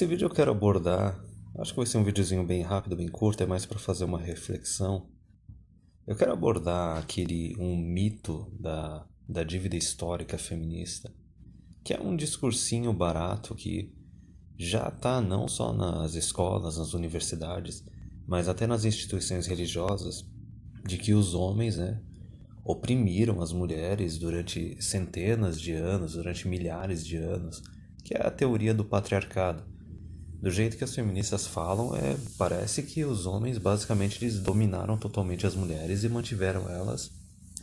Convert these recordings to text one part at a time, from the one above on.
Nesse vídeo eu quero abordar, acho que vai ser um videozinho bem rápido, bem curto, é mais para fazer uma reflexão. Eu quero abordar um mito da dívida histórica feminista, que é um discursinho barato que já está não só nas escolas, nas universidades, mas até nas instituições religiosas, de que os homens, oprimiram as mulheres durante centenas de anos, durante milhares de anos, que é a teoria do patriarcado. Do jeito que as feministas falam, parece que os homens basicamente eles dominaram totalmente as mulheres e mantiveram elas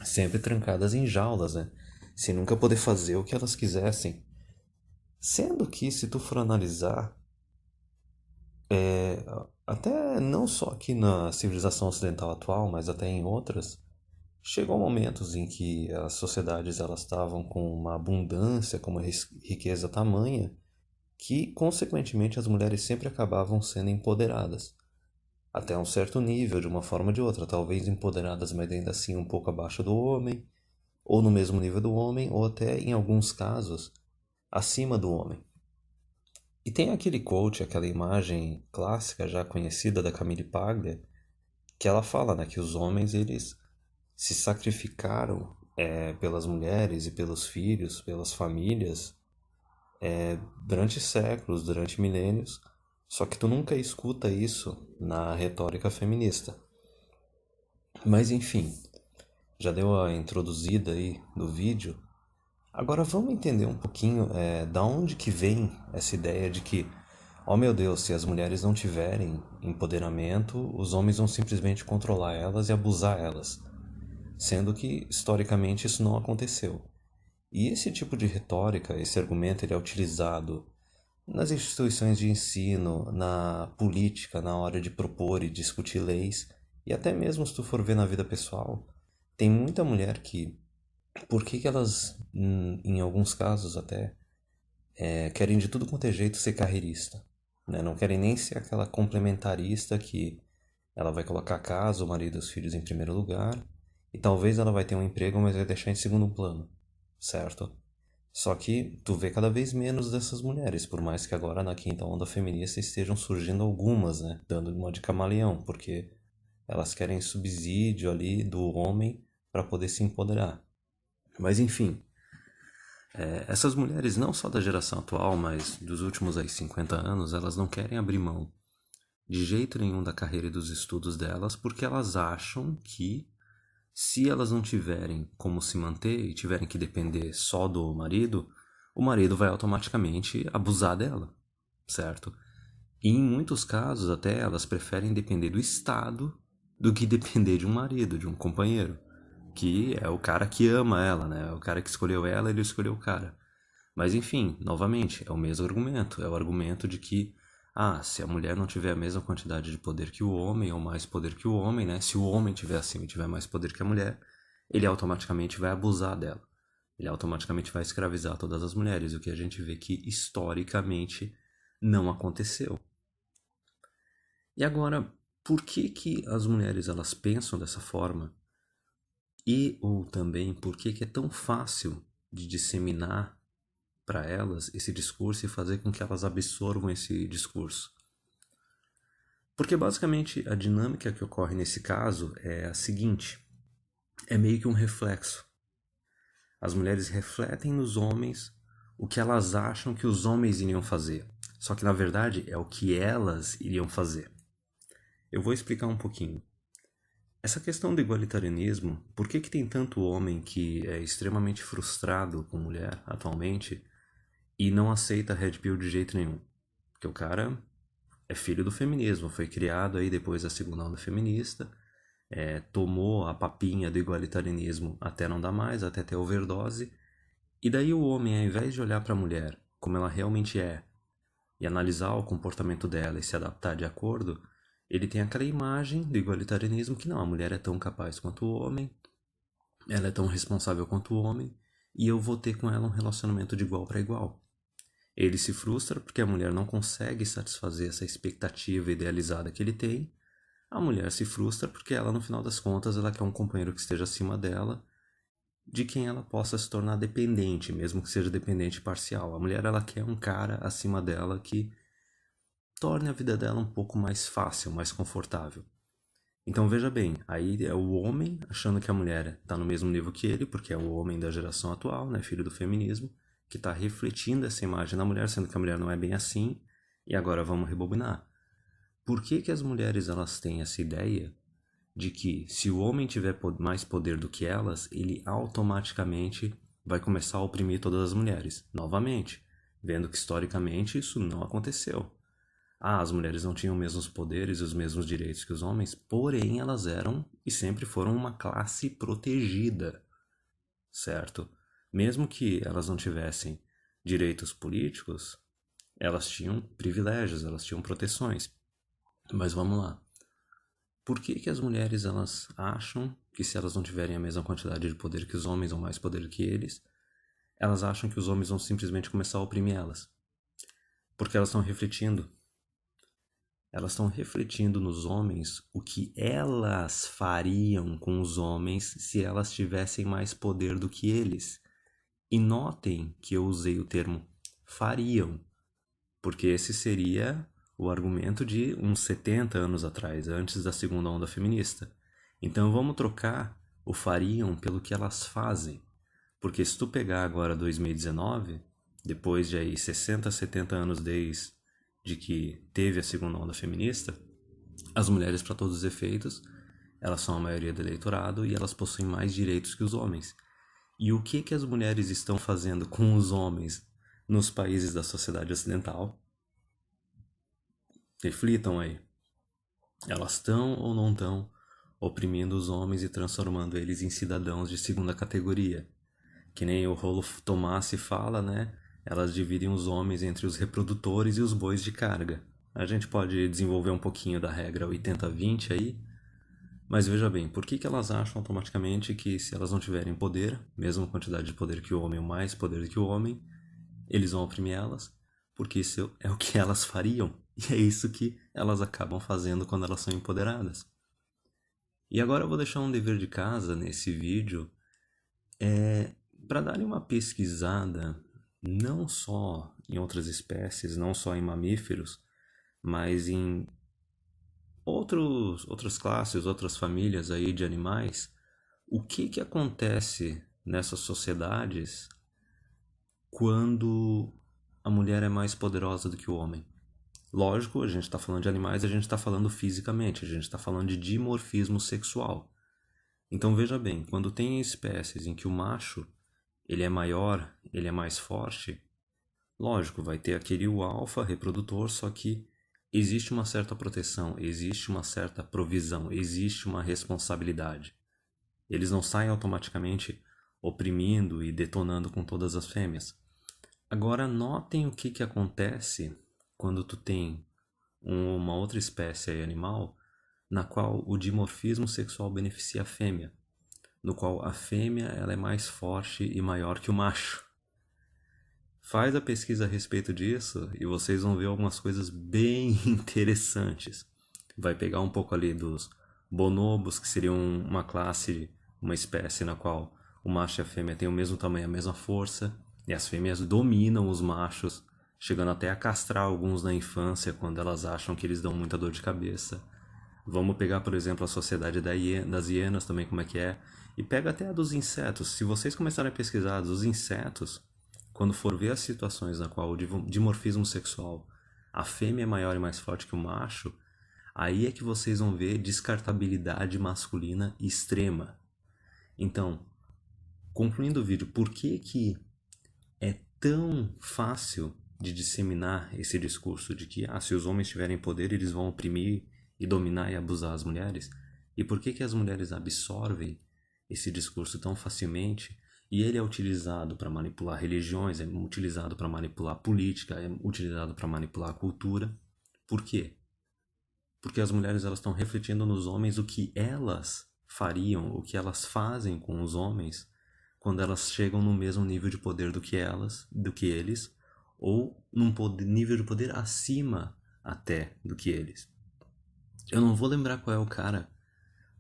sempre trancadas em jaulas, né? Sem nunca poder fazer o que elas quisessem. Sendo que, se tu for analisar, até não só aqui na civilização ocidental atual, mas até em outras, chegou momentos em que as sociedades elas estavam com uma abundância, com uma riqueza tamanha, que, consequentemente, as mulheres sempre acabavam sendo empoderadas. Até um certo nível, de uma forma ou de outra, talvez empoderadas, mas ainda assim um pouco abaixo do homem, ou no mesmo nível do homem, ou até, em alguns casos, acima do homem. E tem aquele quote, aquela imagem clássica já conhecida da Camille Paglia, que ela fala, né, que os homens eles se sacrificaram pelas mulheres e pelos filhos, pelas famílias, durante séculos, durante milênios, só que tu nunca escuta isso na retórica feminista. Mas enfim, já deu a introduzida aí do vídeo. Agora vamos entender um pouquinho da onde que vem essa ideia de que, oh meu Deus, se as mulheres não tiverem empoderamento, os homens vão simplesmente controlar elas e abusar elas. Sendo que, historicamente, isso não aconteceu. E esse tipo de retórica, esse argumento, ele é utilizado nas instituições de ensino, na política, na hora de propor e discutir leis, e até mesmo se tu for ver na vida pessoal, tem muita mulher que, por que que elas, em alguns casos até, querem de tudo quanto é jeito ser carreirista, né? Não querem nem ser aquela complementarista que ela vai colocar a casa, o marido e os filhos em primeiro lugar, e talvez ela vai ter um emprego, mas vai deixar em segundo plano, certo? Só que tu vê cada vez menos dessas mulheres, por mais que agora na quinta onda feminista estejam surgindo algumas, né? Dando uma de camaleão, porque elas querem subsídio ali do homem para poder se empoderar. Mas enfim, essas mulheres não só da geração atual, mas dos últimos aí 50 anos, elas não querem abrir mão de jeito nenhum da carreira e dos estudos delas, porque elas acham que se elas não tiverem como se manter e tiverem que depender só do marido, o marido vai automaticamente abusar dela, certo? E em muitos casos até elas preferem depender do Estado do que depender de um marido, de um companheiro, que é o cara que ama ela, né? É o cara que escolheu ela, ele escolheu o cara. Mas enfim, novamente, é o mesmo argumento. É o argumento de que, se a mulher não tiver a mesma quantidade de poder que o homem, ou mais poder que o homem, né? Se o homem tiver acima e tiver mais poder que a mulher, ele automaticamente vai abusar dela. Ele automaticamente vai escravizar todas as mulheres, o que a gente vê que historicamente não aconteceu. E agora, por que que as mulheres elas pensam dessa forma? E ou também por que que é tão fácil de disseminar para elas esse discurso e fazer com que elas absorvam esse discurso? Porque basicamente a dinâmica que ocorre nesse caso é a seguinte: é meio que um reflexo. As mulheres refletem nos homens o que elas acham que os homens iriam fazer, só que na verdade é o que elas iriam fazer. Eu vou explicar um pouquinho. Essa questão do igualitarianismo, por que que tem tanto homem que é extremamente frustrado com mulher atualmente e não aceita a Red Pill de jeito nenhum? Porque o cara é filho do feminismo, foi criado aí depois da segunda onda feminista, tomou a papinha do igualitarianismo até não dar mais, até ter overdose, e daí o homem, ao invés de olhar para a mulher como ela realmente é, e analisar o comportamento dela e se adaptar de acordo, ele tem aquela imagem do igualitarianismo que não, a mulher é tão capaz quanto o homem, ela é tão responsável quanto o homem, e eu vou ter com ela um relacionamento de igual para igual. Ele se frustra porque a mulher não consegue satisfazer essa expectativa idealizada que ele tem. A mulher se frustra porque ela, no final das contas, ela quer um companheiro que esteja acima dela, de quem ela possa se tornar dependente, mesmo que seja dependente parcial. A mulher, ela quer um cara acima dela que torne a vida dela um pouco mais fácil, mais confortável. Então veja bem, aí é o homem achando que a mulher está no mesmo nível que ele, porque é o homem da geração atual, né, filho do feminismo, que está refletindo essa imagem na mulher, sendo que a mulher não é bem assim. E agora vamos rebobinar. Por que que as mulheres elas têm essa ideia de que se o homem tiver mais poder do que elas, ele automaticamente vai começar a oprimir todas as mulheres? Novamente, vendo que historicamente isso não aconteceu. As mulheres não tinham os mesmos poderes e os mesmos direitos que os homens, porém elas eram e sempre foram uma classe protegida, certo? Mesmo que elas não tivessem direitos políticos, elas tinham privilégios, elas tinham proteções. Mas vamos lá. Por que que as mulheres elas acham que se elas não tiverem a mesma quantidade de poder que os homens ou mais poder que eles, elas acham que os homens vão simplesmente começar a oprimir elas? Porque elas estão refletindo. Elas estão refletindo nos homens o que elas fariam com os homens se elas tivessem mais poder do que eles. E notem que eu usei o termo fariam, porque esse seria o argumento de uns 70 anos atrás, antes da segunda onda feminista. Então vamos trocar o fariam pelo que elas fazem. Porque se tu pegar agora 2019, depois de aí 60, 70 anos desde que teve a segunda onda feminista, as mulheres, para todos os efeitos, elas são a maioria do eleitorado e elas possuem mais direitos que os homens. E o que que as mulheres estão fazendo com os homens nos países da sociedade ocidental? Reflitam aí. Elas estão ou não estão oprimindo os homens e transformando eles em cidadãos de segunda categoria? Que nem o Rolo Tomassi fala, né? Elas dividem os homens entre os reprodutores e os bois de carga. A gente pode desenvolver um pouquinho da regra 80-20 aí, mas veja bem, por que que elas acham automaticamente que se elas não tiverem poder, mesma quantidade de poder que o homem ou mais poder que o homem, eles vão oprimir elas? Porque isso é o que elas fariam. E é isso que elas acabam fazendo quando elas são empoderadas. E agora eu vou deixar um dever de casa nesse vídeo, para darem uma pesquisada não só em outras espécies, não só em mamíferos, mas em outras classes, outras famílias aí de animais, o que que acontece nessas sociedades quando a mulher é mais poderosa do que o homem? Lógico, a gente está falando de animais, a gente está falando fisicamente, a gente está falando de dimorfismo sexual. Então veja bem, quando tem espécies em que o macho ele é maior, ele é mais forte, lógico, vai ter aquele o alfa reprodutor, só que existe uma certa proteção, existe uma certa provisão, existe uma responsabilidade. Eles não saem automaticamente oprimindo e detonando com todas as fêmeas. Agora notem o que acontece quando tu tem uma outra espécie animal na qual o dimorfismo sexual beneficia a fêmea, no qual a fêmea ela é mais forte e maior que o macho. Faz a pesquisa a respeito disso e vocês vão ver algumas coisas bem interessantes. Vai pegar um pouco ali dos bonobos, que seriam uma classe, uma espécie na qual o macho e a fêmea têm o mesmo tamanho, a mesma força, e as fêmeas dominam os machos, chegando até a castrar alguns na infância quando elas acham que eles dão muita dor de cabeça. Vamos pegar, por exemplo, a sociedade das hienas também, como é que é, e pega até a dos insetos. Se vocês começarem a pesquisar dos insetos, quando for ver as situações na qual o dimorfismo sexual, a fêmea é maior e mais forte que o macho, aí é que vocês vão ver descartabilidade masculina extrema. Então, concluindo o vídeo, por que é tão fácil de disseminar esse discurso de que se os homens tiverem poder, eles vão oprimir e dominar e abusar as mulheres? E por que as mulheres absorvem esse discurso tão facilmente? E ele é utilizado para manipular religiões, é utilizado para manipular política, é utilizado para manipular a cultura. Por quê? Porque as mulheres elas estão refletindo nos homens o que elas fariam, o que elas fazem com os homens quando elas chegam no mesmo nível de poder do que eles, ou num nível de poder acima até do que eles. Eu não vou lembrar qual é o cara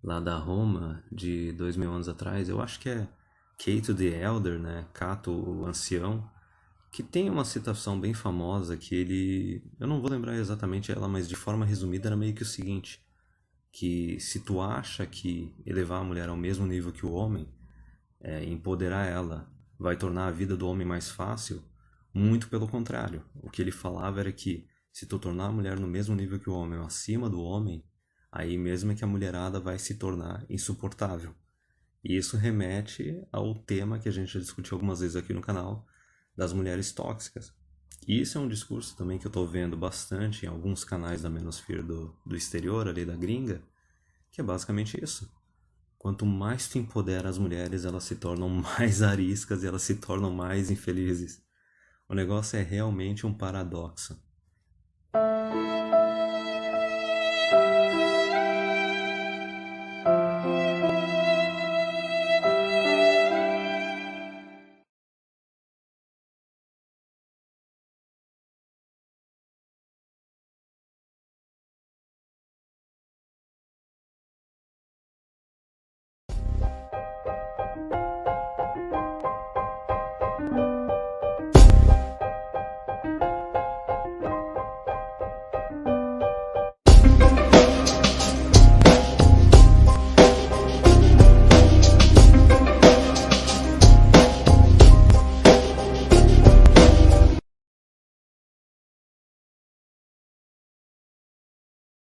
lá da Roma de 2000 anos atrás, eu acho que é Cato the Elder, né? Cato o Ancião, que tem uma citação bem famosa que ele, eu não vou lembrar exatamente ela, mas de forma resumida era meio que o seguinte, que se tu acha que elevar a mulher ao mesmo nível que o homem, empoderar ela, vai tornar a vida do homem mais fácil, muito pelo contrário. O que ele falava era que se tu tornar a mulher no mesmo nível que o homem, ou acima do homem, aí mesmo é que a mulherada vai se tornar insuportável. E isso remete ao tema que a gente já discutiu algumas vezes aqui no canal, das mulheres tóxicas. E isso é um discurso também que eu estou vendo bastante em alguns canais da Menosphere do exterior, ali da gringa, que é basicamente isso. Quanto mais tu empodera as mulheres, elas se tornam mais ariscas e elas se tornam mais infelizes. O negócio é realmente um paradoxo.